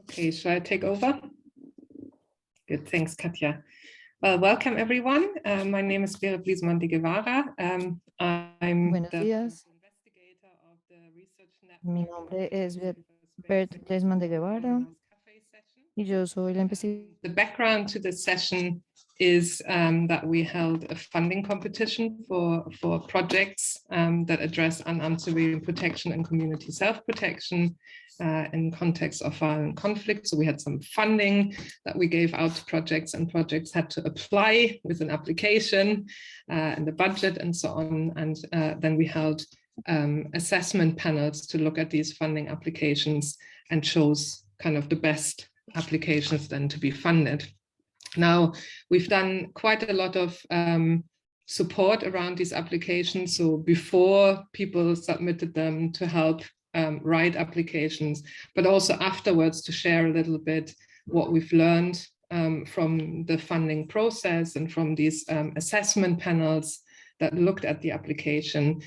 Okay, shall I take over? Good, thanks, Katja. Well, welcome everyone. My name is Bliesemann de Guevara. I'm Buenos días. investigator of the research Mi nombre es Beatriz de Guevara y yo soy la investigadora. The background to this session is that we held a funding competition for projects that address unarmed civilian protection and community self-protection in context of violent conflict. So we had some funding that we gave out to projects, and projects had to apply with an application and the budget and so on. And then we held assessment panels to look at these funding applications and chose kind of the best applications then to be funded. Now, we've done quite a lot of support around these applications. So before people submitted them to help write applications, but also afterwards to share a little bit what we've learned from the funding process and from these assessment panels that looked at the application.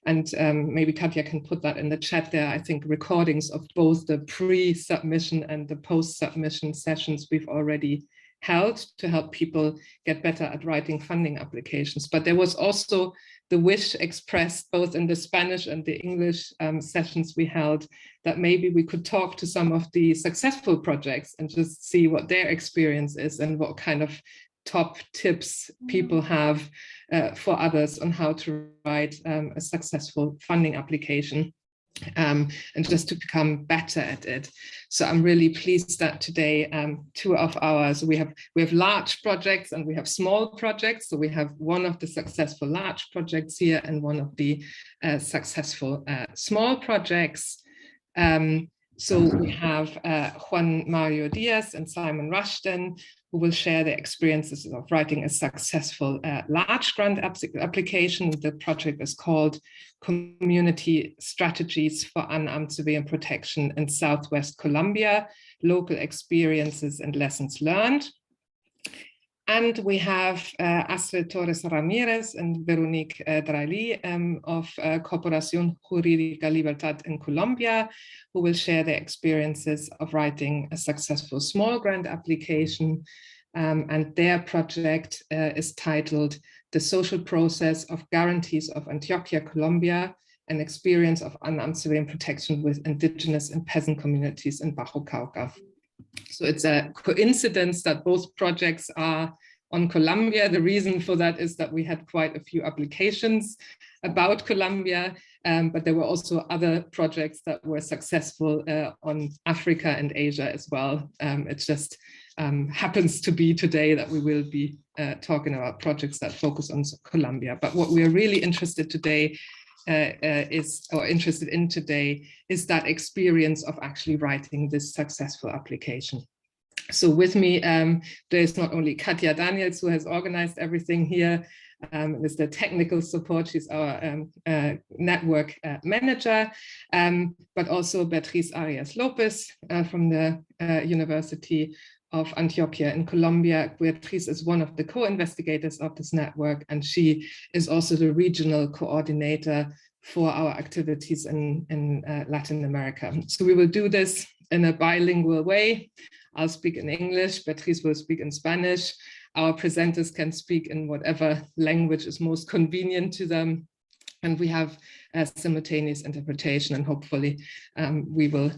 And maybe Katja can put that in the chat there. I think recordings of both the pre-submission and the post-submission sessions we've already held to help people get better at writing funding applications. But there was also the wish expressed both in the Spanish and the English sessions we held that maybe we could talk to some of the successful projects and just see what their experience is and what kind of top tips people have for others on how to write a successful funding application and just to become better at it. So I'm really pleased that today two of ours, we have large projects and we have small projects. So we have one of the successful large projects here and one of the successful small projects. So we have Juan Mario Díaz and Simon Rushton, who will share their experiences of writing a successful large grant application. The project is called Community Strategies for Unarmed Civilian Protection in South-West Colombia, Local Experiences and Lessons Learned. And we have Astrid Torres Ramírez and Véronique Draily of Corporación Jurídica Libertad in Colombia, who will share their experiences of writing a successful small grant application. And their project is titled The Social Process of Guarantees of Antioquia, Colombia, an Experience of Unarmed Civilian Protection with Indigenous and Peasant Communities in Bajo Cauca. So it's a coincidence that both projects are on Colombia. The reason for that is that we had quite a few applications about Colombia, but there were also other projects that were successful on Africa and Asia as well. It just happens to be today that we will be talking about projects that focus on Colombia. But what we're really interested in today is that experience of actually writing this successful application. So with me, there's not only Katja Daniels, who has organized everything here, with the technical support. She's our network manager, but also Beatriz Arias Lopez from the University of Antioquia in Colombia. Beatriz is one of the co-investigators of this network, and she is also the regional coordinator for our activities in Latin America. So we will do this in a bilingual way. I'll speak in English, Beatriz will speak in Spanish. Our presenters can speak in whatever language is most convenient to them. And we have simultaneous interpretation, and hopefully we will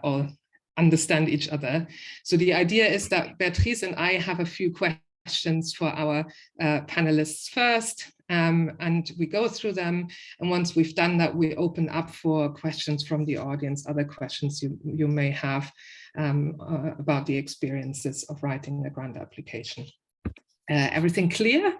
all understand each other. So the idea is that Beatriz and I have a few questions for our panelists first, and we go through them. And once we've done that, we open up for questions from the audience, other questions you may have about the experiences of writing a grant application. Everything clear?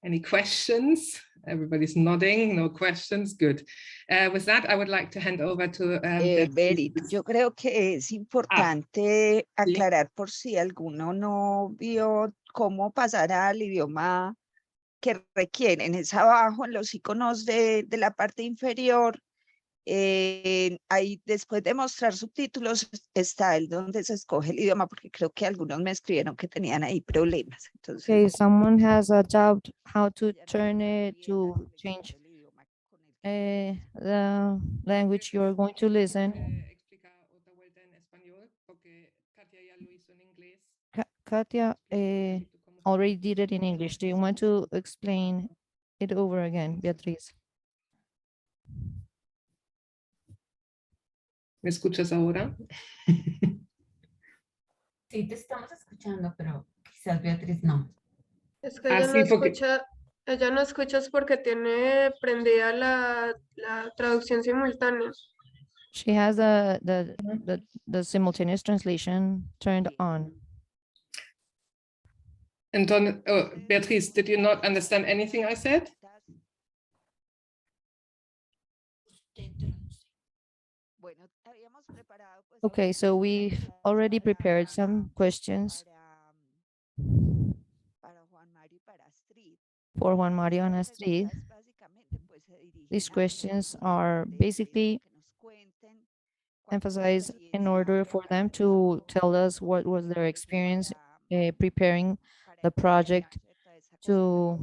Any questions? Everybody's nodding, no questions, good. With that, I would like to hand over to Berit. Yo creo que es importante aclarar por si alguno no vio cómo pasar al idioma que requieren. Es abajo en los iconos de la parte inferior. Ahí después de mostrar subtítulos está el donde se escoge el idioma, porque creo que algunos me escribieron que tenían ahí problemas. Entonces, Okay, someone has a doubt how to turn it to change the language you're going to listen. Katia already did it in English. Do you want to explain it over again, Beatriz? ¿Me escuchas ahora? Sí, te estamos escuchando, pero quizás Beatriz no. Es que ella no Así porque escucha, ella no escucha es porque tiene prendida la traducción simultánea. She has the simultaneous translation turned on. Entonces, oh, Beatriz, did you not understand anything I said? Okay, so we've already prepared some questions for Juan Mario and Astrid. These questions are basically emphasized in order for them to tell us what was their experience preparing the project to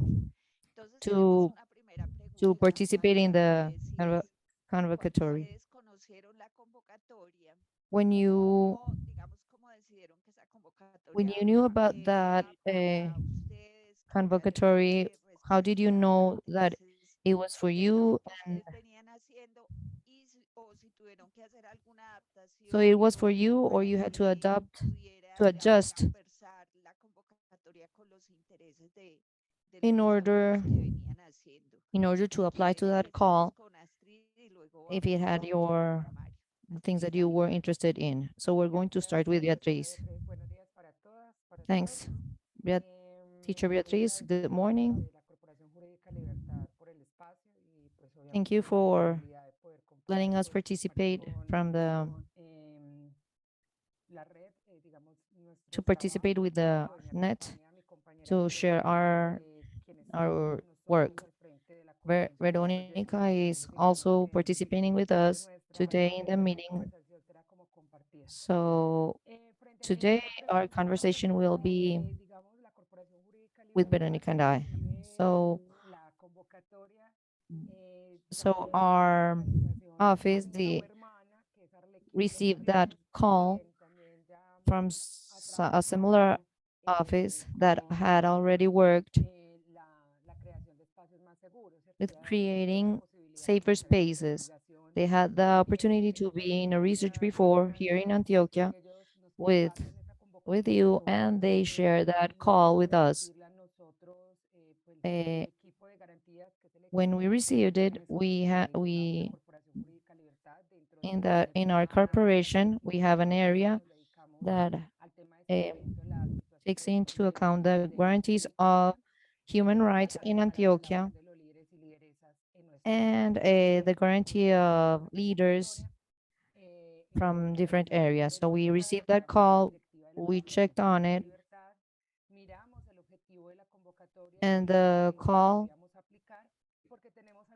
participate in the convocatory. When you knew about that convocatory, how did you know that it was for you? And so it was for you, or you had to adjust in order to apply to that call if it had the things that you were interested in. So we're going to start with Beatriz. Thanks. Teacher Beatriz, good morning. Thank you for letting us participate to participate with the net to share our work. Véronique is also participating with us today in the meeting. So today our conversation will be with Véronique and I. So our office received that call from a similar office that had already worked with creating safer spaces. They had the opportunity to be in a research before here in Antioquia with you, and they shared that call with us. When we received it, in our corporation, we have an area that takes into account the guarantees of human rights in Antioquia and the guarantee of leaders from different areas. So we received that call, we checked on it, and the call,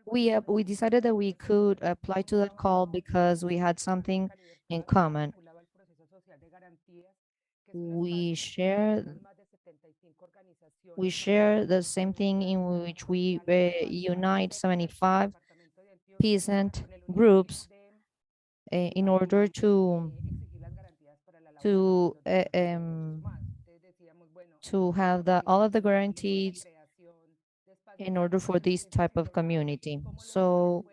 we decided that we could apply to that call because we had something in common. We share the same thing in which we unite 75 peasant groups in order to have all of the guarantees in order for this type of community. So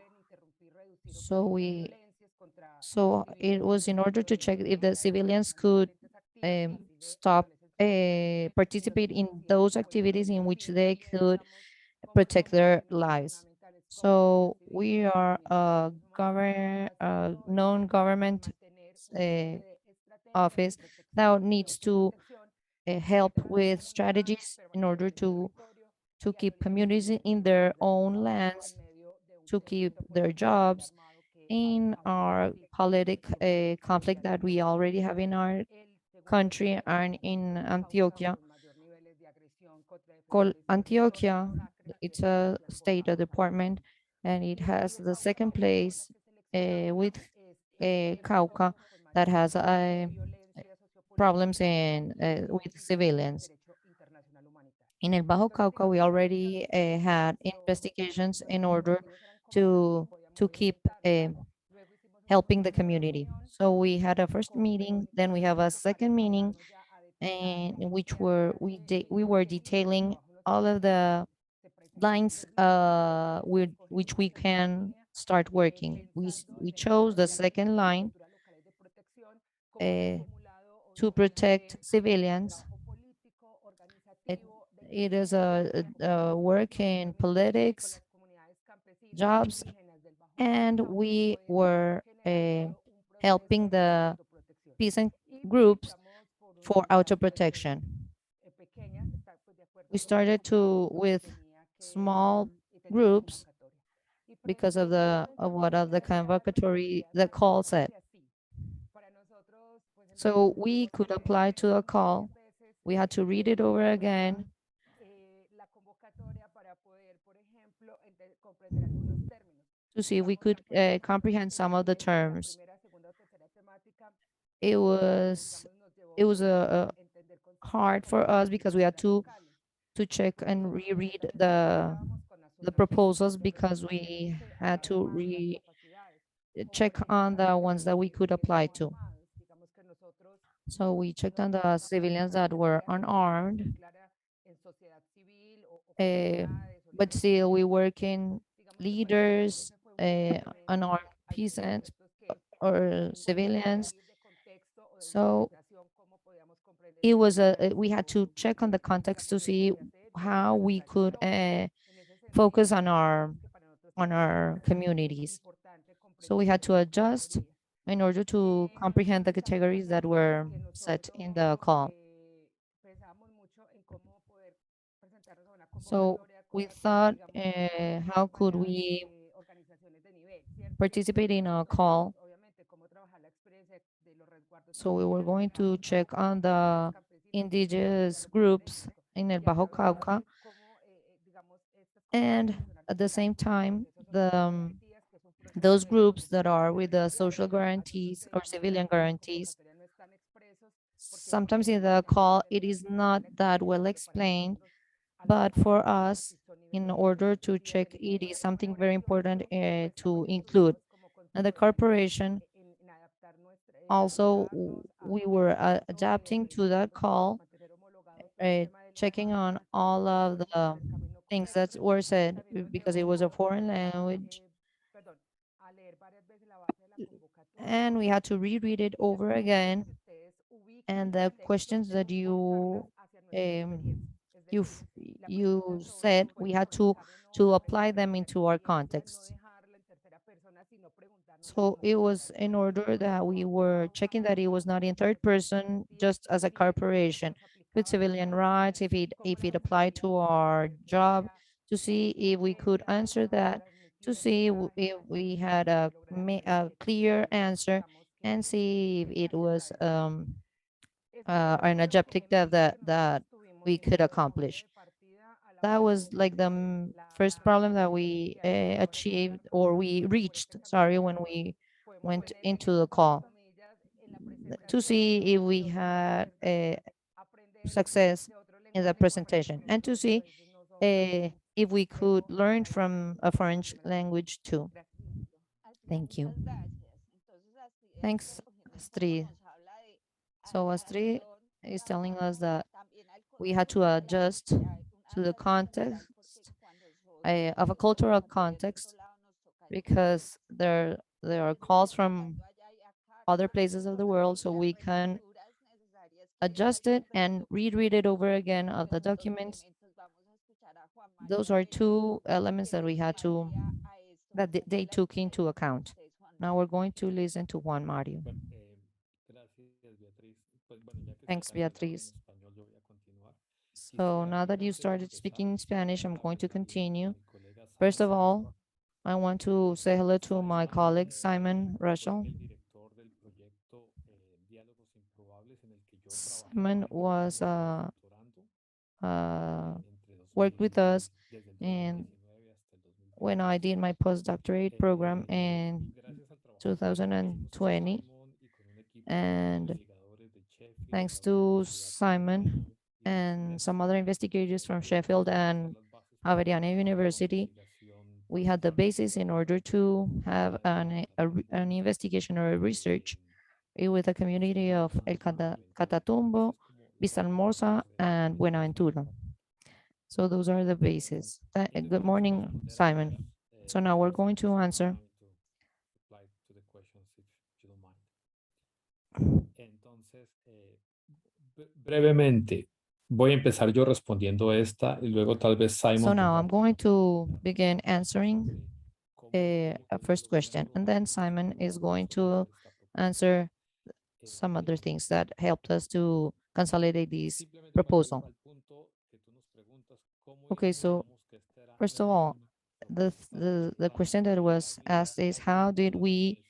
it was in order to check if the civilians could stop participate in those activities in which they could protect their lives. So we are a non-government office that needs to help with strategies in order to keep communities in their own lands, to keep their jobs in our political conflict that we already have in our country and in Antioquia. Antioquia, it's a state, a department, and it has the second place with Cauca that has problems with civilians. In El Bajo Cauca, we already had investigations in order to keep helping the community. So we had a first meeting, then we have a second meeting and in which we were detailing all of the lines with which we can start working. We chose the second line to protect civilians. It is a work in politics, jobs, and we were helping the peasant groups for auto protection. We started with small groups because of what of the convocatory the call said. So we could apply to a call. We had to read it over again. To see if we could comprehend some of the terms. It was hard for us because we had to check and reread the proposals because we had to check on the ones that we could apply to. So we checked on the civilians that were unarmed, but still we work in leaders, unarmed peasants or civilians. So it was we had to check on the context to see how we could focus on our communities. So we had to adjust in order to comprehend the categories that were set in the call. So we thought, how could we participate in a call? So we were going to check on the indigenous groups in El Bajo Cauca, and at the same time, those groups that are with the social guarantees or civilian guarantees. Sometimes in the call, it is not that well explained, but for us, in order to check, it is something very important to include. And the corporation also, we were adapting to that call, checking on all of the things that were said because it was a foreign language. And we had to reread it over again. And the questions that you said, we had to apply them into our context. So it was in order that we were checking that it was not in third person, just as a corporation with civilian rights, if it applied to our job, to see if we could answer that, to see if we had a clear answer, and see if it was an objective that we could accomplish. That was like the first problem that we achieved, or we reached, sorry, when we went into the call, to see if we had a success in the presentation, and to see if we could learn from a foreign language too. Thank you. Thanks, Astrid. So Astrid is telling us that we had to adjust to the context of a cultural context, because there are calls from other places of the world, so we can adjust it and reread it over again of the documents. Those are two elements that we had to, that they took into account. Now we're going to listen to Juan Mario. Thanks, Beatriz. So now that you started speaking in Spanish, I'm going to continue. First of all, I want to say hello to my colleague, Simon Rushton. Simon was worked with us, and when I did my postdoctorate program in 2020, and thanks to Simon and some other investigators from Sheffield and Javeriana University, we had the basis in order to have an investigation or a research with the community of El Catatumbo Vistahermosa, and Buenaventura. So those are the bases. Good morning, Simon. So now we're going to answer. Entonces, brevemente, voy a empezar yo respondiendo esta y luego tal vez Simon. So now I'm going to begin answering a first question, and then Simon is going to answer some other things that helped us to consolidate this proposal. Okay, so first of all, the question that was asked is how did we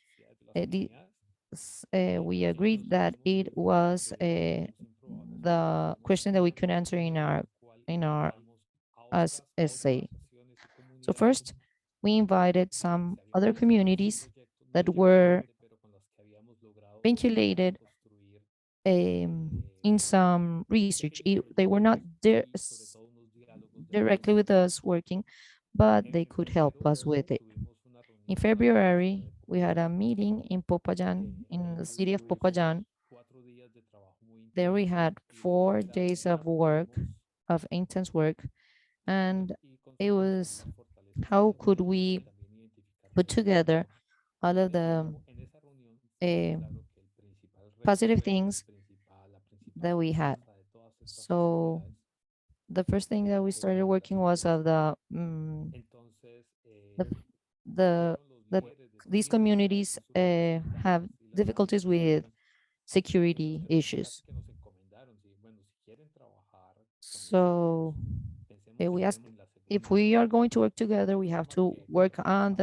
we agreed that it was the question that we could answer in our essay. So first, we invited some other communities that were vinculated in some research. They were not directly with us working, but they could help us with it. In February, we had a meeting in Popayan, in the city of Popayan. There we had 4 days of work, of intense work, and it was how could we put together all of the positive things that we had. So the first thing that we started working was of these communities have difficulties with security issues. So we asked if we are going to work together, we have to work on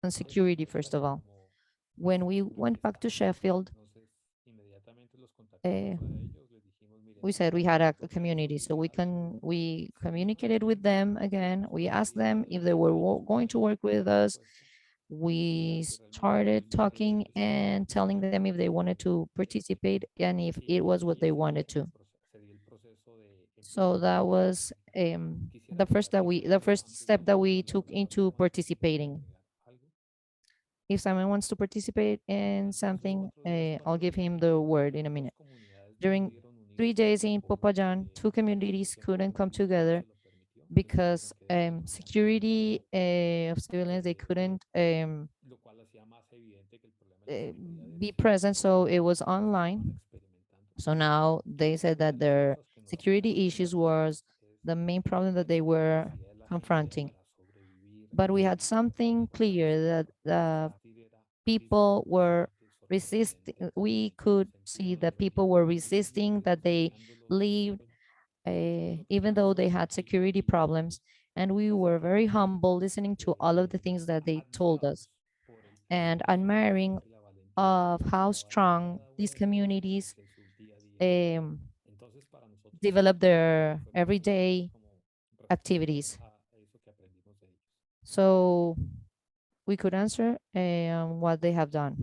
security first of all. When we went back to Sheffield, we said we had a community, so we communicated with them again. We asked them if they were going to work with us. We started talking and telling them if they wanted to participate and if it was what they wanted to. So that was the first step that we took into participating. If Simon wants to participate in something, I'll give him the word in a minute. During 3 days in Popayan, 2 communities couldn't come together because security of civilians, they couldn't be present, so it was online. So now they said that their security issues was the main problem that they were confronting. But we had something clear that the people were resisting. We could see that people were resisting, that they lived, even though they had security problems. And we were very humble listening to all of the things that they told us and admiring of how strong these communities develop their everyday activities. So we could answer what they have done.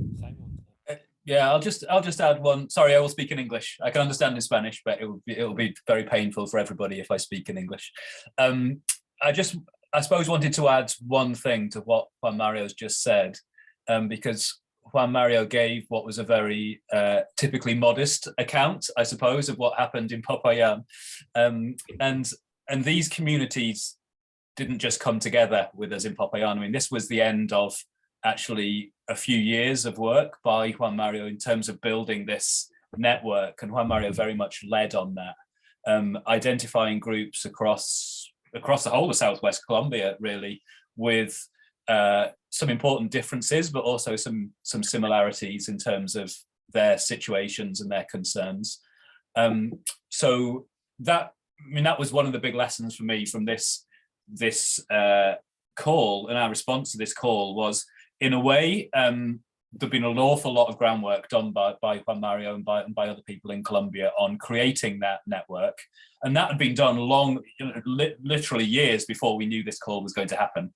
Yeah, I'll just add one. Sorry, I will speak in English. I can understand in Spanish, but it will be very painful for everybody if I speak in English. I suppose wanted to add one thing to what Juan Mario's just said, because Juan Mario gave what was a very typically modest account, I suppose, of what happened in Popayan, and these communities didn't just come together with us in Popayan. I mean, this was the end of actually a few years of work by Juan Mario in terms of building this network, and Juan Mario very much led on that, identifying groups across the whole of South-West Colombia, really, with some important differences, but also some similarities in terms of their situations and their concerns. So that was one of the big lessons for me from this call, and our response to this call was, in a way, there'd been an awful lot of groundwork done by Juan Mario and by other people in Colombia on creating that network. And that had been done literally years before we knew this call was going to happen.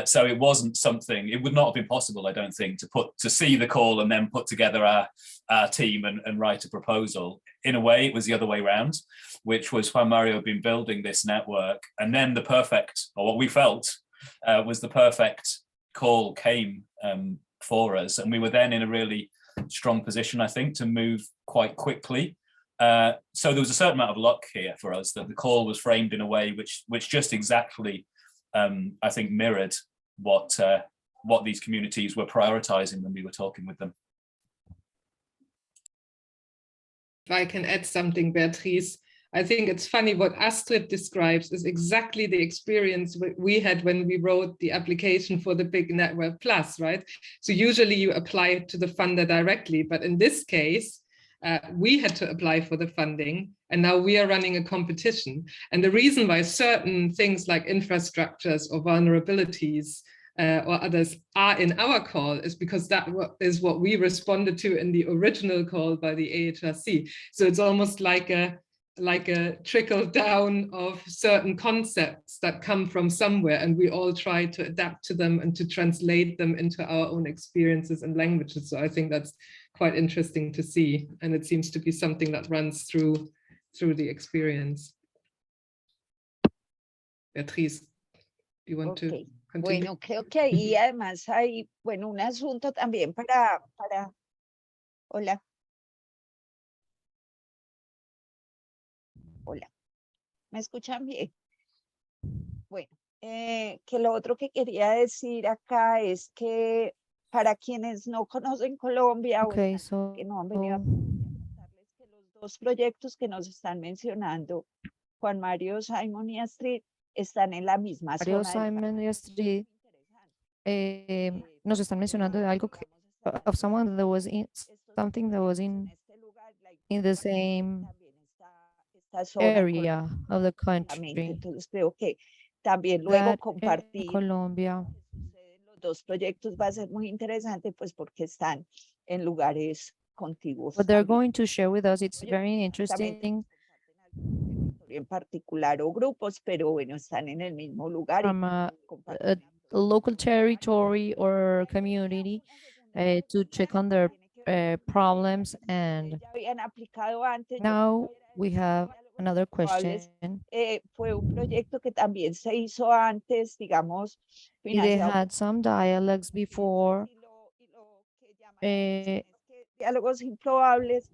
So it wasn't something, it would not have been possible, I don't think, to see the call and then put together our team and write a proposal. In a way, it was the other way around, which was Juan Mario had been building this network, and then the perfect, or what we felt was the perfect call came for us. And we were then in a really strong position, I think, to move quite quickly So there was a certain amount of luck here for us that the call was framed in a way which just exactly, I think, mirrored what these communities were prioritizing when we were talking with them. If I can add something, Beatriz, I think it's funny what Astrid describes is exactly the experience we had when we wrote the application for the Big Network Plus, right? So usually you apply to the funder directly, but in this case, we had to apply for the funding, and now we are running a competition. And the reason why certain things like infrastructures or vulnerabilities or others are in our call is because that is what we responded to in the original call by the AHRC. So it's almost like a trickle down of certain concepts that come from somewhere, and we all try to adapt to them and to translate them into our own experiences and languages. So I think that's quite interesting to see, and it seems to be something that runs through the experience. Beatriz, you want to continue? Bueno, creo que ahí además hay, bueno, un asunto también para, hola. Hola, ¿me escuchan bien? Bueno, que lo otro que quería decir acá es que para quienes no conocen Colombia Okay, o que no han venido a contarles que los dos proyectos que nos están mencionando, Juan Mario, Simon y Astrid, están en la misma Mario, zona del Simon y país. Astrid nos están mencionando de algo que, of someone that was in something that was in the same area of the country. Entonces creo que también luego That compartir in Colombia. lo que sucede en los dos proyectos va a ser muy interesante, pues porque están en lugares contiguos. What they're también. going to share with us, it's Ellos very también interesting. comparten algún territorio en particular o grupos, pero bueno, están en el mismo lugar. From y a comparten local territory or community to check on their problems. And ya habían aplicado antes. now we have another question. Fue un proyecto que también se hizo antes, digamos, They financiado had some dialogues before. y lo que llaman es que diálogos improbables.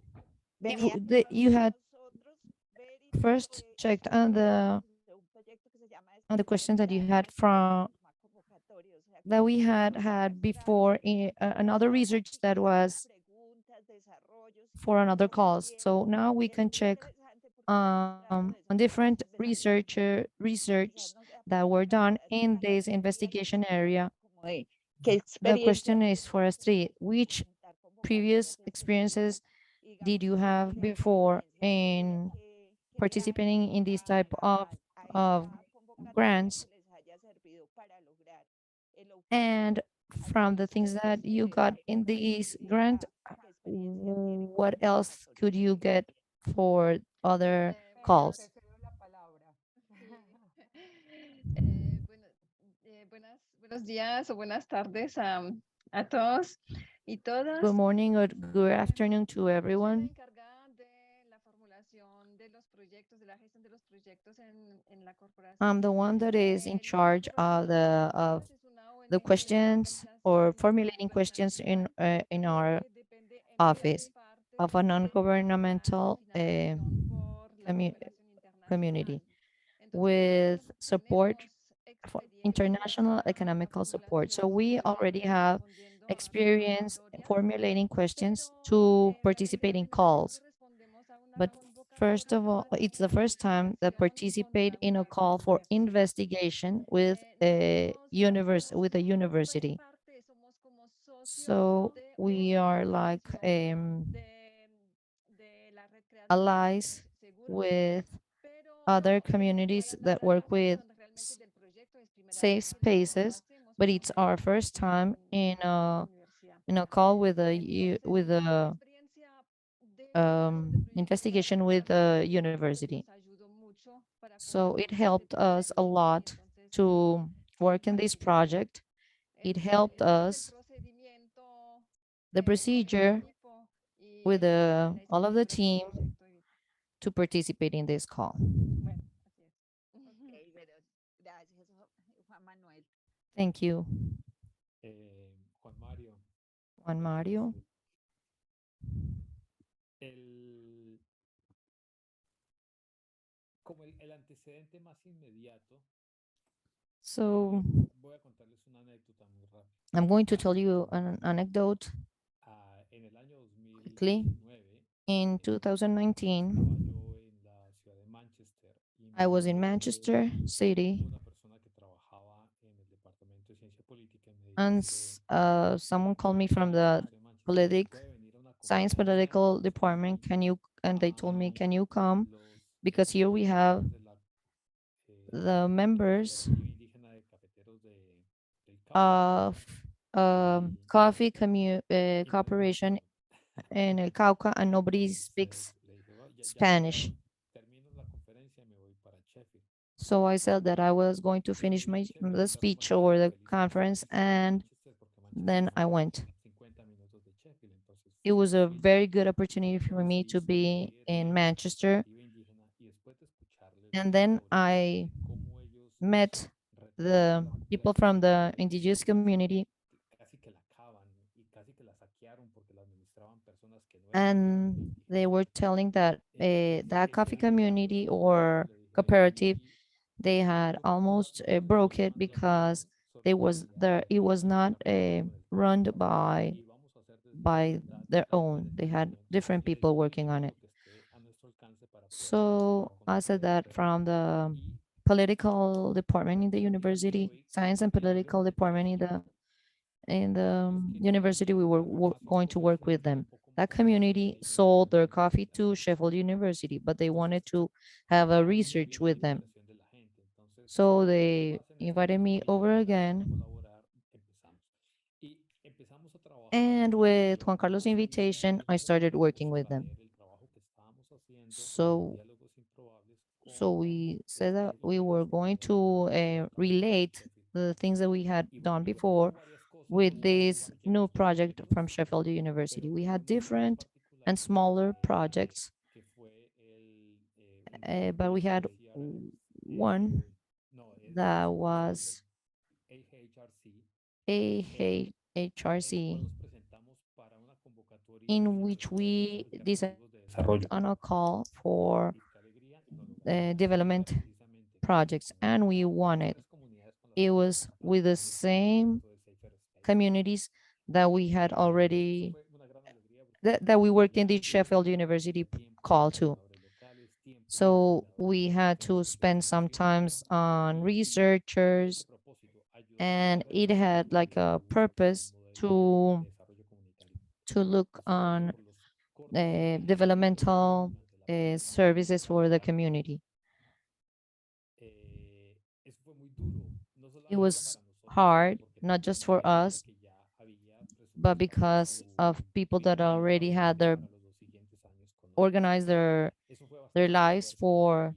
You had nosotros, Berit, first checked on the questions that you had from that we had before in another research that was for another cause. So now we can check on different research that were done in this investigation area. The question is for Astrid, which previous experiences did you have before in participating in this type of grants? And from the things that you got in this grant, what else could you get for other calls? Buenos días o buenas tardes a todos y todas. Good morning or good afternoon to everyone. I'm the one that is in charge of the questions or formulating questions in our office of a non-governmental community with support for international economical support. So we already have experience formulating questions to participate in calls. But first of all, it's the first time that participate in a call for investigation with a university. So we are like allies with other communities that work with safe spaces, but it's our first time in a call with a investigation with a university. So it helped us a lot to work in this project. It helped us, the procedure with all of the team to participate in this call. Thank you. Juan Mario. como el antecedente más inmediato, So voy a contarles una anécdota muy rápida. I'm going to tell you an anecdote En el año quickly. 2019, In estaba 2019, yo en la ciudad de Manchester y me I was in habló Manchester City, una persona que trabajaba en el departamento de ciencia política y me and dice, someone called me from "Juan, the yo estoy en Manchester, politic ¿puede venir a una science conferencia political donde department. Can you? And they told me, can you come? los Because here we have miembros de la the members cooperativa indígena de cafeteros del Cauca of y coffee y no cooperation me in El Cauca, and nobody speaks entonces le dije, "Bueno, ya Spanish." termino la conferencia y me voy para Sheffield. So I said that I was going to finish Llegué a my Sheffield, the estaba speech demasiado or the feliz porque conference, estaba en and Manchester, porque then Manchester I está went. a 50 minutos de Sheffield, entonces It was a fui very allá good y opportunity primero for me recibí to historias be de in miembros de la Manchester, cooperativa indígena y después de escucharles las and then historias I de cómo ellos met retomaron the la people from cooperativa the y indigenous casi, community, casi que la acaban y casi que la saquearon porque la administraban personas que no eran and they indígenas. were telling that that coffee Ese año community yo or le dije, cooperative, they y had los almost broke it because solo para it was not con el run café y vamos a hacer desde la by humildad their cada own. They had agradecimiento different y les people vamos a working ayudar on en it. lo que esté a nuestro alcance para poder So continuar con I esta said that from cooperativa the y political department in the al día de university, hoy science and political brevemente department les quiero in the les quiero university, we were contar más going to historias work de una with manera them. un poco That más académica community y sold their entender coffee la to gente. Sheffield University, but they wanted Entonces, to have a hay research media with them. calificación de la gente. Entonces, So cuando ellos they hacen este invited tipo me de over invitaciones a again. colaborar, empezamos. Y empezamos a trabajar And desde with la Juan Carlos' conversación, invitation, I digamos, started working empezamos with a them. leer el trabajo que estábamos haciendo en los So, diálogos improbables, so cómo we said that es lo we que were hacen going desde la to comunidad de cafeteros de relate Sheffield. the things that we had Y bueno, done y hubo before varias cosas, with hubo varios this new pequeños project proyectos, from Sheffield University. We had pero uno muy different and particular smaller projects, que fue un but we proyecto had que se llama, one no, that es una sigla, was AHRC, en el cual AHRC, nos presentamos para una convocatoria in sobre which todo los we decided objetivos de desarrollo. on a call for Y qué alegría, nos logramos development precisamente projects, and we won con it. las comunidades con las It que was with the trabajamos en este same proyecto de Safer Space. communities that we had Eso already, fue una gran alegría porque that we worked in the obviamente Sheffield implica University tiempo de call los too. trabajadores locales, tiempo de los So investigadores we locales had que to nos spend some beneficiaron times on y con ese researchers, propósito, ayudarles a and ver it cómo had like construir a el purpose modelo to de desarrollo comunitario. look Yo fui grato on por los cortos aprendizajes que tuve developmental durante la primera services for the etapa. community. Eso fue muy duro, no It solamente was para nosotros, sino hard, porque not just también for había gente us, que ya había but presupuestado because of people that already su had vida their para los dos siguientes años con nosotros. organized Eso fue their bastante lives fuerte for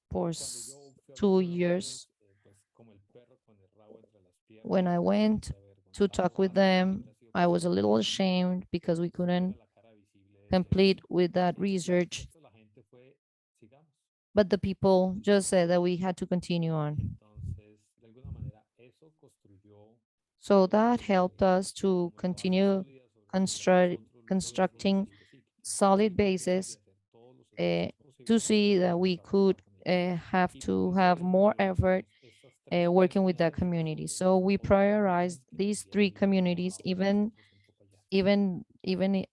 y for cuando yo fui a 2 hablar con years. ellos, pues como el perro con el rabo entre las When piernas, I went bastante to avergonzado. talk with Ojalá no them, hubiera sido I was a posible little que ashamed because we se viera couldn't la cara visible de complete ellos. with that Y la research, respuesta de la gente fue, sigamos. but the people just said that we had to continue on. Entonces, de alguna manera, eso construyó So that helped us to como bases continue sólidas sobre las cuales nosotros luego constructing decir que sí, que solid tenemos que tratar de basis hacer todos los uh, esfuerzos to posibles see that para we trabajar could con ellos. have Y to por eso have more effort priorizamos estas tres working with that comunidades por community. sobre So las we otras prioritized comunidades que these también 3 habían communities, trabajado con nosotros en Popayán.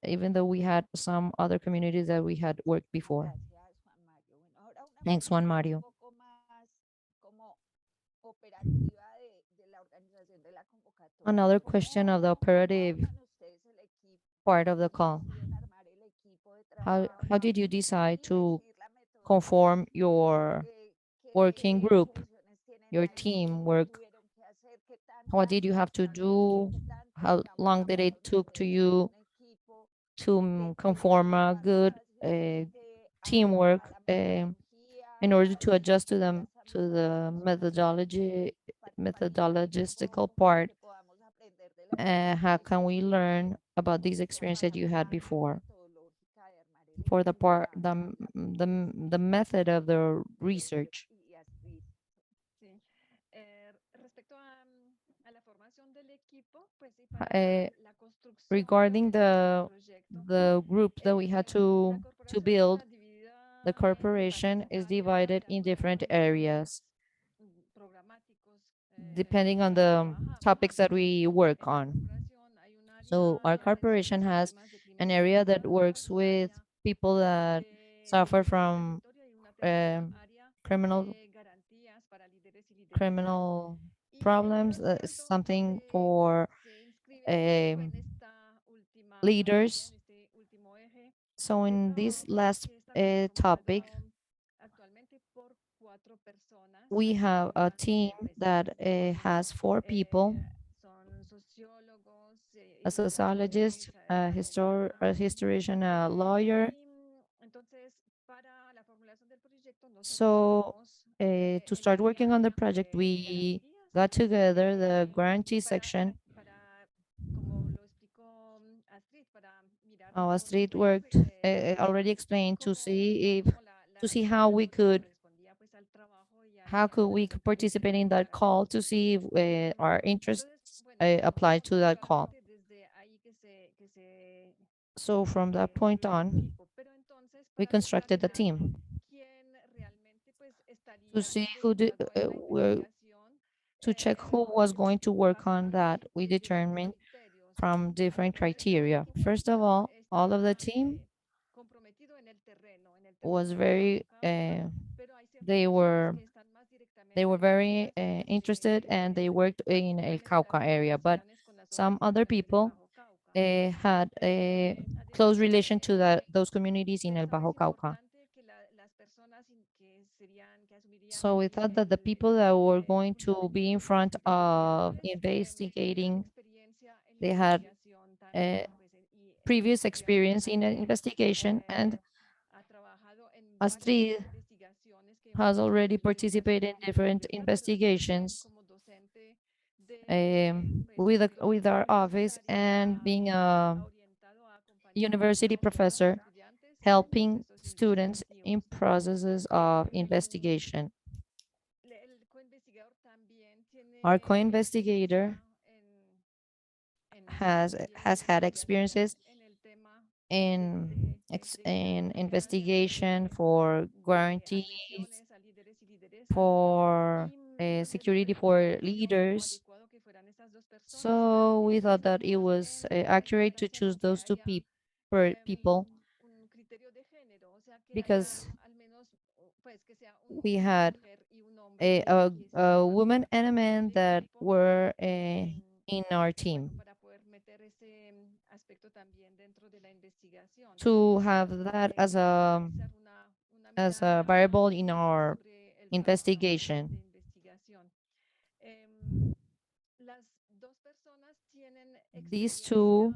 even though we had some other communities that we had worked before. Gracias, Juan Mario. Bueno, ahora una Thanks, Juan pregunta Mario. un poco más como operativa de la organización de la convocatoria. Another question of the operative arman ustedes el equipo? part of the ¿Cómo call. deciden armar el equipo de How trabajo did you decide y to elegir la conform metodología? your ¿Qué working group, soluciones tienen your ahí? ¿Qué teamwork? tuvieron que hacer? ¿Qué What tanta did you have to organización? do? ¿Qué tanto, How digamos, long did it trabajaron took to ustedes en you un equipo to de conform a good adaptarse teamwork a la in metodología, order to a adjust to elegir them esa to the methodological para part? que podamos aprender de la How experiencia can we learn about this y experience armar that you la had base before metodológica de armar el for the equipo, part the method of the research? y Astrid. Sí. Respecto a la formación del equipo, pues sí, Uh, para la construcción regarding del proyecto, the group that we had la to corporación build, está dividida the corporation is divided in different areas depending on the topics that we work on. So our corporation has an area that works with people that suffer from criminal problems, something for leaders. So in this last topic, we have a team that has 4 people: a sociologist, a historian, a lawyer. So to start working on the project, we got together the guarantee section. Astrid worked, already explained, to see how we could participate in that call, to see if our interests apply to that call. So from that point on, we constructed the team to see to check who was going to work on that. We determined from different criteria. First of all of the team was very, they were very interested, and they worked in El Cauca area, but some other people had a close relation to those communities in El Bajo Cauca. So we thought that the people that were going to be in front of investigating, they had previous experience in an investigation, and Astrid has already participated in different investigations with our office, and being a university professor, helping students in processes of investigation. Our co-investigator has had experiences in investigation for guarantees, for security for leaders. So we thought that it was accurate to choose those 2 people, because we had a woman and a man that were in our team, to have that as a variable in our investigation. These 2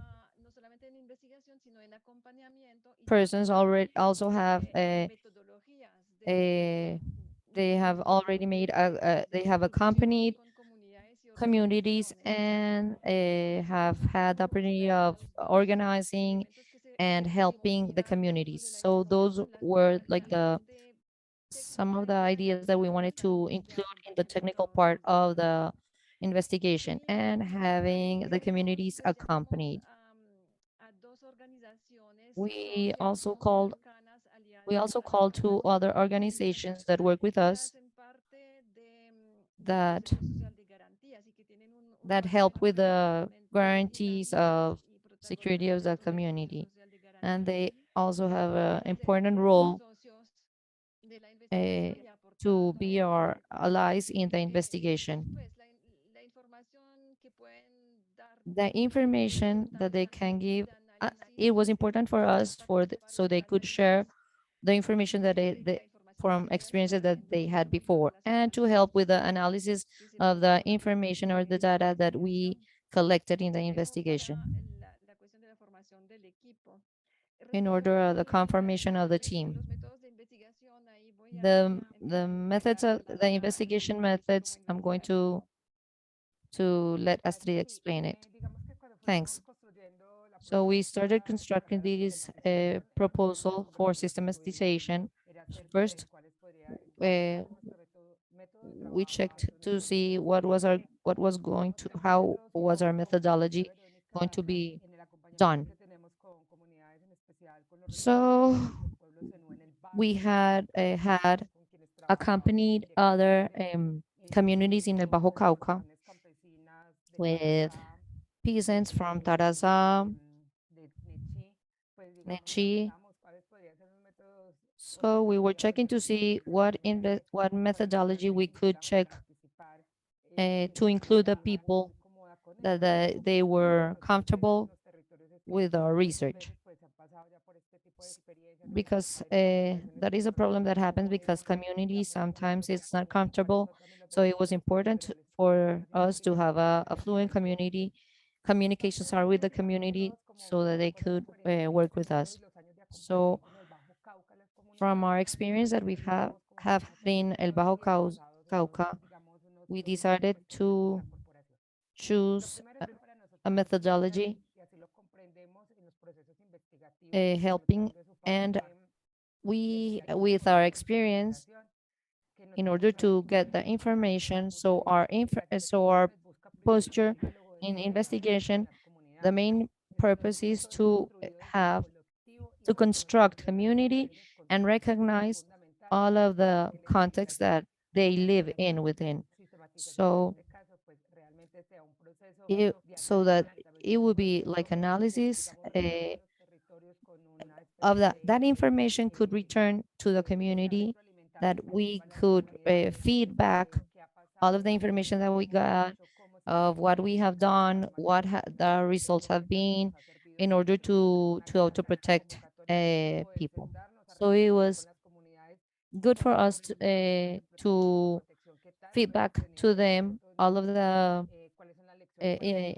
persons also have they have already made they have accompanied communities, and have had the opportunity of organizing and helping the communities. So those were like some of the ideas that we wanted to include in the technical part of the investigation, and having the communities accompanied. We also called 2 other organizations that work with us, that help with the guarantees of security of the community, and they also have an important role to be our allies in the investigation. The information that they can give, it was important for us so they could share the information that from experiences that they had before, and to help with the analysis of the information or the data that we collected in the investigation, in order of the confirmation of the team. The methods of the investigation methods, I'm going to let Astrid explain it. Thanks. So we started constructing this proposal for systematization. First, we checked to see how was our methodology going to be done. So we had accompanied other communities in el Bajo Cauca with peasants from Taraza, Nechi. So we were checking to see what methodology we could check to include the people that they were comfortable with our research. Because that is a problem that happens because community sometimes it's not comfortable. So it was important for us to have a fluent communications with the community so that they could work with us. So from our experience that we've have in El Bajo Cauca, we decided to choose a methodology helping, and we, with our experience, in order to get the information, so our posture in investigation, the main purpose is to construct community and recognize all of the context that they live within. So that it would be like analysis of that information could return to the community, that we could feedback all of the information that we got of what we have done, what the results have been in order to protect people. So it was good for us to feedback to them all of the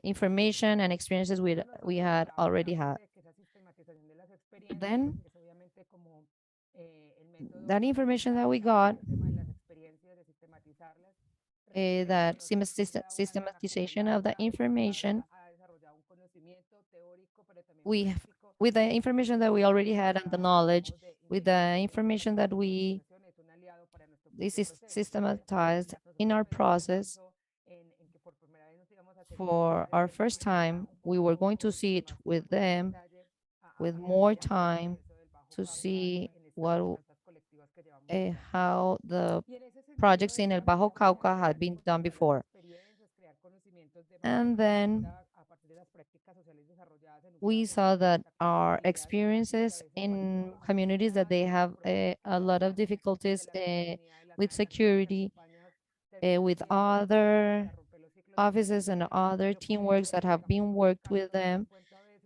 information and experiences we had already had. Then that information that we got, that systematization of the information, with the information that we already had and the knowledge, with the information that this is systematized in our process. For our first time, we were going to see it with them with more time to see how the projects in El Bajo Cauca had been done before. And then we saw that our experiences in communities that they have a lot of difficulties with security, with other offices and other teamworks that have been worked with them,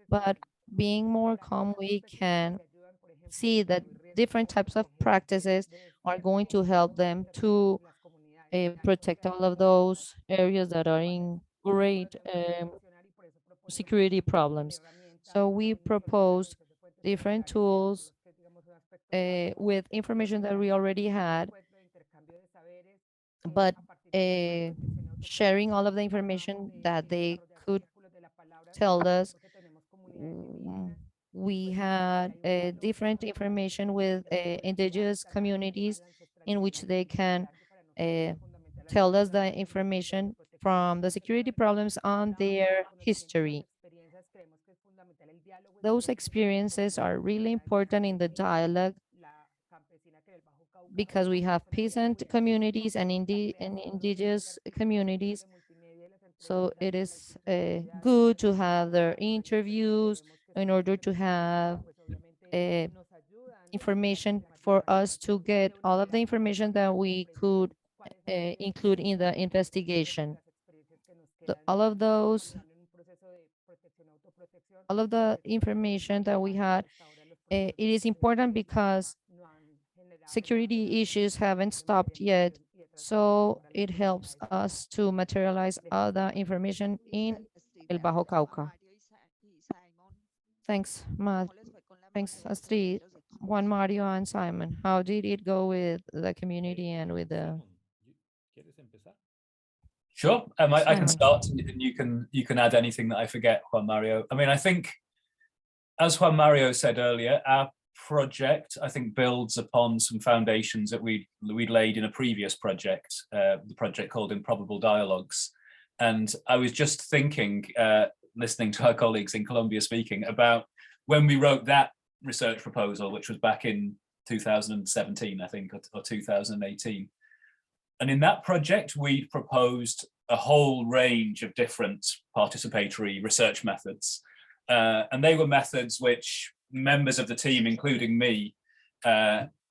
but being more calm, we can see that different types of practices are going to help them to protect all of those areas that are in great security problems. So we proposed different tools with information that we already had, but sharing all of the information that they could tell us. We had different information with indigenous communities in which they can tell us the information from the security problems on their history. Those experiences are really important in the dialogue because we have peasant communities and indigenous communities. So it is good to have their interviews in order to have information for us to get all of the information that we could include in the investigation. All of the information that we had, it is important because security issues haven't stopped yet. So it helps us to materialize all the information in El Bajo Cauca. Thanks, thanks, Astrid, Juan, Mario, and Simon. How did it go with the community and with the... Sure, I can start, and you can add anything that I forget, Juan Mario. I mean, I think, as Juan Mario said earlier, our project, I think, builds upon some foundations that we'd laid in a previous project, the project called Improbable Dialogues. And I was just thinking, listening to our colleagues in Colombia speaking, about when we wrote that research proposal, which was back in 2017, I think, or 2018. And in that project, we proposed a whole range of different participatory research methods. And they were methods which members of the team, including me,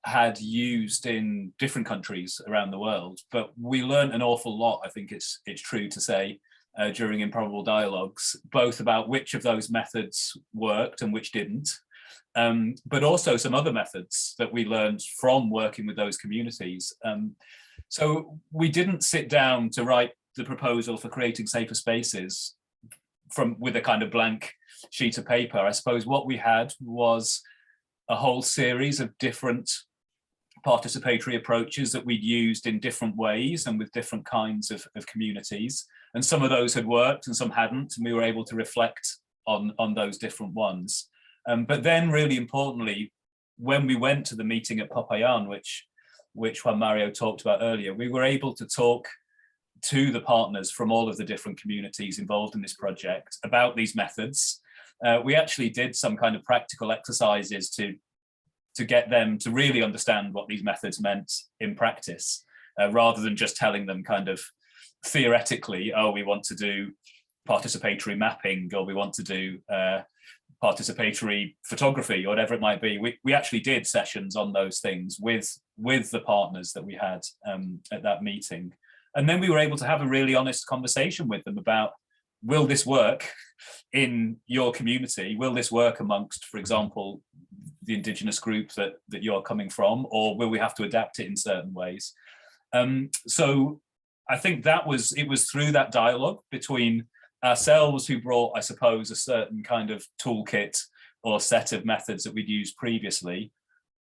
had used in different countries around the world. But we learned an awful lot, I think it's true to say, during improbable dialogues, both about which of those methods worked and which didn't, but also some other methods that we learned from working with those communities. So we didn't sit down to write the proposal for creating safer spaces with a kind of blank sheet of paper. I suppose what we had was a whole series of different participatory approaches that we'd used in different ways and with different kinds of communities. And some of those had worked and some hadn't, and we were able to reflect on those different ones. But then really importantly, when we went to the meeting at Popayan, which Juan Mario talked about earlier, we were able to talk to the partners from all of the different communities involved in this project about these methods. We actually did some kind of practical exercises to get them to really understand what these methods meant in practice, rather than just telling them kind of theoretically, oh, we want to do participatory mapping, or we want to do participatory photography, or whatever it might be. We actually did sessions on those things with the partners that we had at that meeting. And then we were able to have a really honest conversation with them about, will this work in your community? Will this work amongst, for example, the indigenous group that you're coming from, or will we have to adapt it in certain ways? So I think it was through that dialogue between ourselves, who brought, I suppose, a certain kind of toolkit or set of methods that we'd used previously,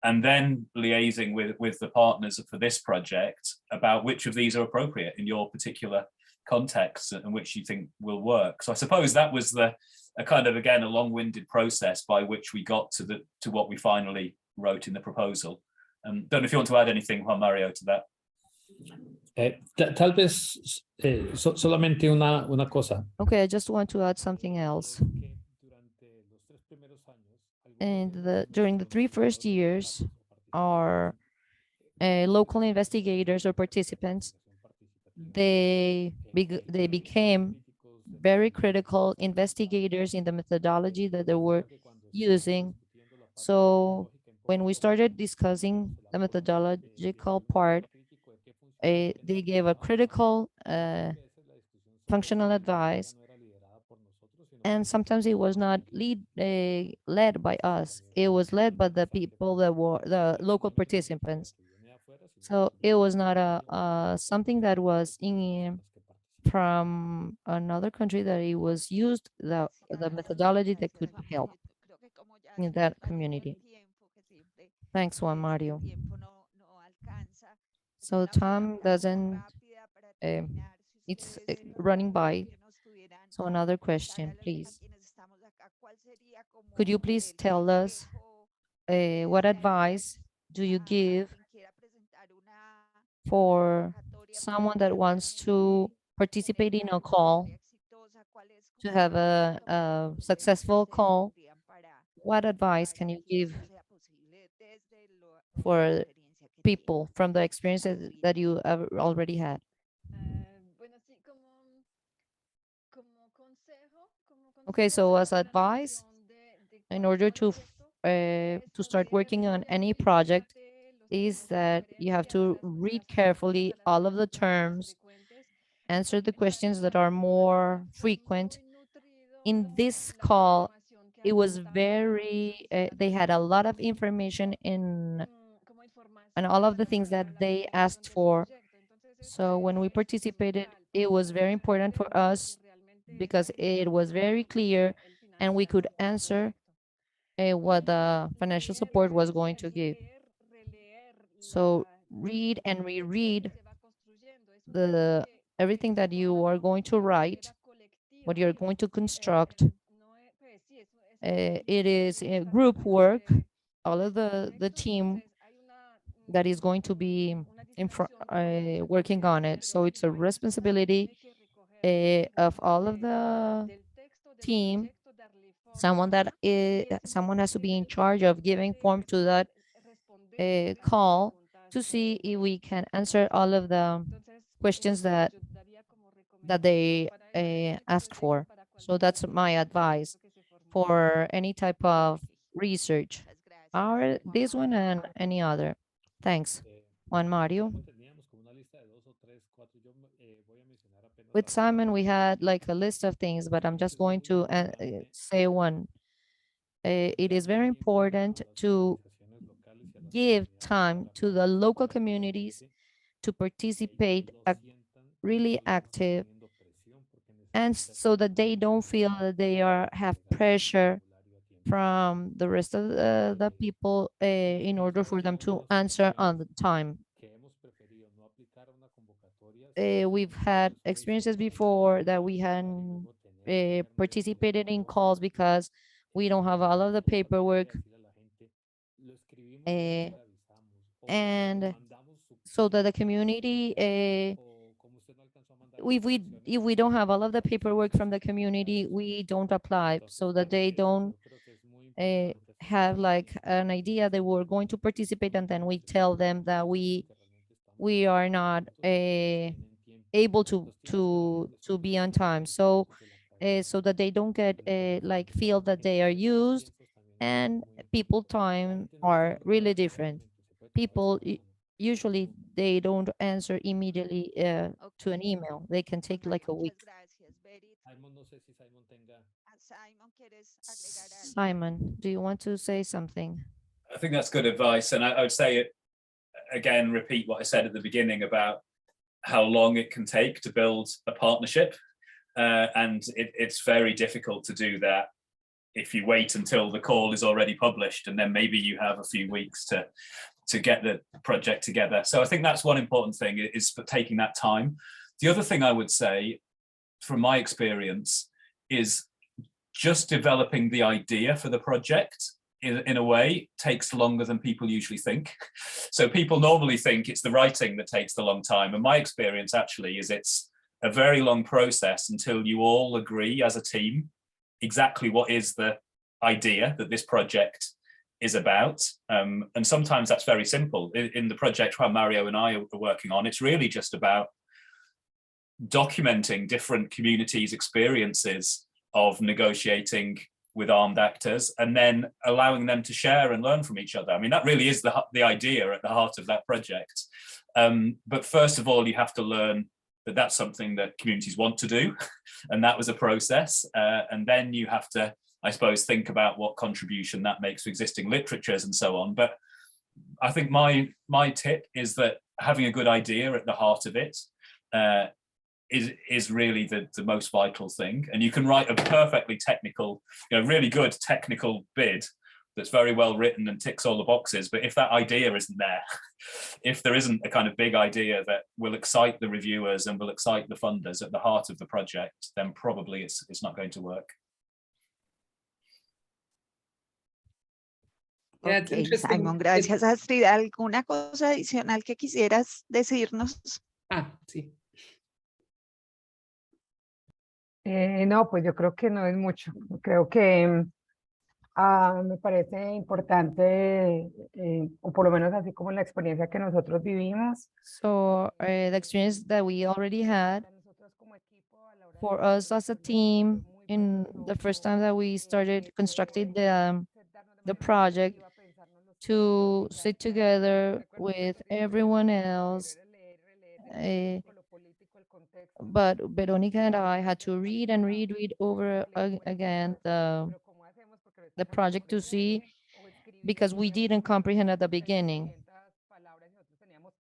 and then liaising with the partners for this project about which of these are appropriate in your particular context and which you think will work. So I suppose that was a kind of, again, a long-winded process by which we got to what we finally wrote in the proposal. Don't know if you want to add anything, Juan Mario, to that. Tal vez solamente una cosa. Okay, I just want to add something else. And during the 3 first years, our local investigators or participants, they became very critical investigators in the methodology that they were using. So when we started discussing the methodological part, they gave a critical functional advice, and sometimes it was not led by us. It was led by the people that were the local participants. So it was not something that was from another country, that it was used the methodology that could help in that community. Thanks, Juan Mario. So time doesn't, it's running by. So another question, please. Could you please tell us what advice do you give for someone that wants to participate in a call, to have a successful call? What advice can you give for people from the experiences that you have already had? Okay, so as advice, in order to start working on any project, is that you have to read carefully all of the terms, answer the questions that are more frequent. In this call, it was very, they had a lot of information and all of the things that they asked for. So when we participated, it was very important for us because it was very clear and we could answer what the financial support was going to give. So read and reread everything that you are going to write, what you're going to construct. It is a group work, all of the team that is going to be working on it. So it's a responsibility of all of the team. Someone has to be in charge of giving form to that call to see if we can answer all of the questions that they ask for. So that's my advice for any type of research, or this one and any other. Thanks. Juan Mario. With Simon, we had like a list of things, but I'm just going to say one. It is very important to give time to the local communities to participate really active, and so that they don't feel that they have pressure from the rest of the people in order for them to answer on the time. We've had experiences before that we hadn't participated in calls because we don't have all of the paperwork. And so that the community, if we don't have all of the paperwork from the community, we don't apply, so that they don't have like an idea that we're going to participate, and then we tell them that we are not able to be on time. So so that they don't get like feel that they are used, and people time are really different. People usually they don't answer immediately to an email. They can take like a week. Simon, do you want to say something? I think that's good advice, and I would say it again, repeat what I said at the beginning about how long it can take to build a partnership, and it's very difficult to do that if you wait until the call is already published, and then maybe you have a few weeks to get the project together. So I think that's one important thing, is for taking that time. The other thing I would say, from my experience, is just developing the idea for the project in a way takes longer than people usually think. So people normally think it's the writing that takes the long time. And my experience actually is it's a very long process until you all agree as a team exactly what is the idea that this project is about. And sometimes that's very simple. In the project Juan Mario and I are working on, it's really just about documenting different communities' experiences of negotiating with armed actors, and then allowing them to share and learn from each other. I mean, that really is the idea at the heart of that project. But first of all, you have to learn that that's something that communities want to do, and that was a process. And then you have to, I suppose, think about what contribution that makes to existing literatures and so on. But I think my tip is that having a good idea at the heart of it is really the most vital thing. And you can write a perfectly technical, really good technical bid that's very well written and ticks all the boxes, but if that idea isn't there, if there isn't a kind of big idea that will excite the reviewers and will excite the funders at the heart of the project, then probably it's not going to work. Yeah, it's Ok, interesting. Simon, gracias. Astrid, ¿alguna cosa adicional que quisieras decirnos? Sí. No, pues yo creo que no es mucho. Creo que me parece importante, o por lo menos así como la experiencia que nosotros vivimos. So the experience that we already had, for us as a team, in the first time that we started constructing the project, to sit together with everyone else. But Véronique and I had to read and read over again the project to see, because we didn't comprehend at the beginning.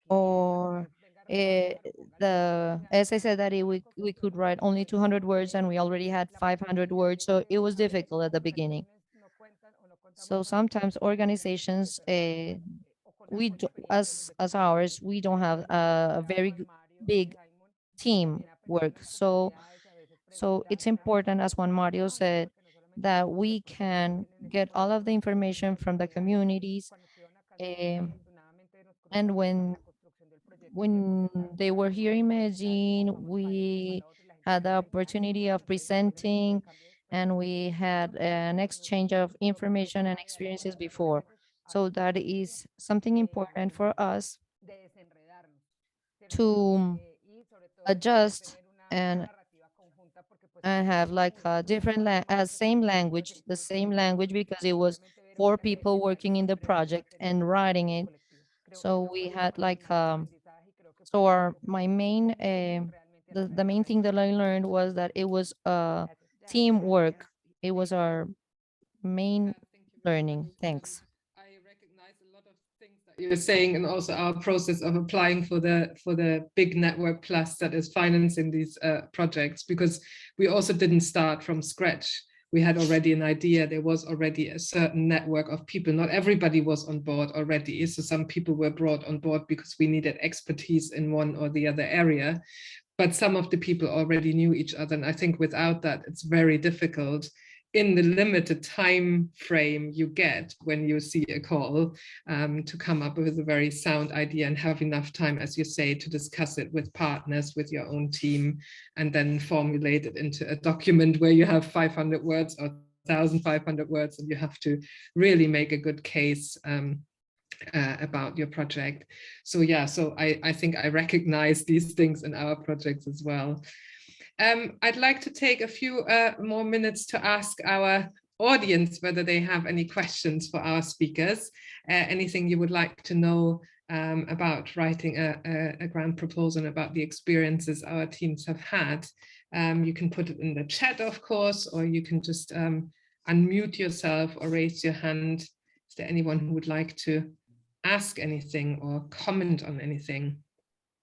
Or the essay said that we could write only 200 words, and we already had 500 words, so it was difficult at the beginning. So sometimes organizations, as ours, we don't have a very big team work. So it's important, as Juan Mario said, that we can get all of the information from the communities. And when they were here in Medellin, we had the opportunity of presenting, and we had an exchange of information and experiences before. So that is something important for us to adjust and have like a different same language, the same language, because it was 4 people working in the project and writing it. So we had like so my main the main thing that I learned was that it was teamwork. It was our main learning. Thanks. I recognize a lot of things that you were saying, and also our process of applying for the big network plus that is financing these projects, because we also didn't start from scratch. We had already an idea. There was already a certain network of people. Not everybody was on board already. So some people were brought on board because we needed expertise in one or the other area. But some of the people already knew each other. And I think without that, it's very difficult in the limited time frame you get when you see a call to come up with a very sound idea and have enough time, as you say, to discuss it with partners, with your own team, and then formulate it into a document where you have 500 words or 1,500 words, and you have to really make a good case about your project. So yeah, so I think I recognize these things in our projects as well. I'd like to take a few more minutes to ask our audience whether they have any questions for our speakers, anything you would like to know about writing a grant proposal, about the experiences our teams have had. You can put it in the chat, of course, or you can just unmute yourself or raise your hand. Is there anyone who would like to ask anything or comment on anything?